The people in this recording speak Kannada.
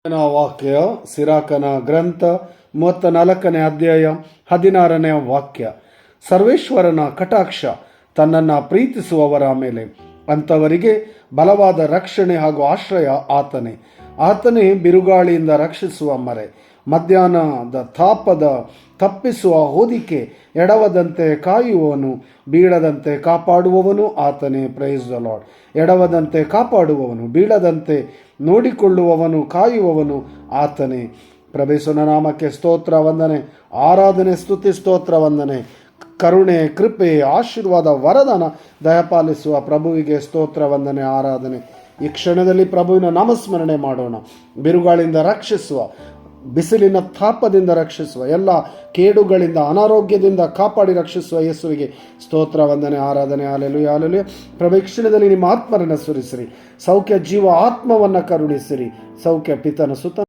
ವಾಕ್ಯ ಸಿರಾಕನ ಗ್ರಂಥ 34ನೇ ಅಧ್ಯಾಯ 16ನೇ ವಾಕ್ಯ. ಸರ್ವೇಶ್ವರನ ಕಟಾಕ್ಷ ತನ್ನನ್ನು ಪ್ರೀತಿಸುವವರ ಮೇಲೆ, ಅಂಥವರಿಗೆ ಬಲವಾದ ರಕ್ಷಣೆ ಹಾಗೂ ಆಶ್ರಯ ಆತನೇ ಬಿರುಗಾಳಿಯಿಂದ ರಕ್ಷಿಸುವ ಮರೆ, ಮಧ್ಯಾಹ್ನದ ತಾಪದ ತಪ್ಪಿಸುವ ಹೊದಿಕೆ, ಎಡವದಂತೆ ಕಾಯುವವನು, ಬೀಳದಂತೆ ಕಾಪಾಡುವವನು ಆತನೇ. Praise the Lord. ಎಡವದಂತೆ ಕಾಪಾಡುವವನು, ಬೀಳದಂತೆ ನೋಡಿಕೊಳ್ಳುವವನು, ಕಾಯುವವನು ಆತನೇ. ಪ್ರಭೇಸುನ ನಾಮಕ್ಕೆ ಸ್ತೋತ್ರ ವಂದನೆ, ಆರಾಧನೆ, ಸ್ತುತಿ, ಸ್ತೋತ್ರ ವಂದನೆ. ಕರುಣೆ, ಕೃಪೆ, ಆಶೀರ್ವಾದ, ವರದಾನ ದಯಪಾಲಿಸುವ ಪ್ರಭುವಿಗೆ ಸ್ತೋತ್ರ ವಂದನೆ, ಆರಾಧನೆ. ಈ ಕ್ಷಣದಲ್ಲಿ ಪ್ರಭುವಿನ ನಾಮಸ್ಮರಣೆ ಮಾಡೋಣ. ಬಿರುಗಾಳಿಂದ ರಕ್ಷಿಸುವ, ಬಿಸಿಲಿನ ತಾಪದಿಂದ ರಕ್ಷಿಸುವ, ಎಲ್ಲ ಕೇಡುಗಳಿಂದ, ಅನಾರೋಗ್ಯದಿಂದ ಕಾಪಾಡಿ ರಕ್ಷಿಸುವ ಯೇಸುವಿಗೆ ಸ್ತೋತ್ರ ವಂದನೆ, ಆರಾಧನೆ. Hallelujah, hallelujah. ಪ್ರಭು, ಈ ಕ್ಷಣದಲ್ಲಿ ನಿಮ್ಮ ಆತ್ಮರನ್ನು ಸುರಿಸಿರಿ, ಸೌಖ್ಯ ಜೀವ ಆತ್ಮವನ್ನು ಕರುಣಿಸಿರಿ. ಸೌಖ್ಯ ಪಿತನ ಸುತ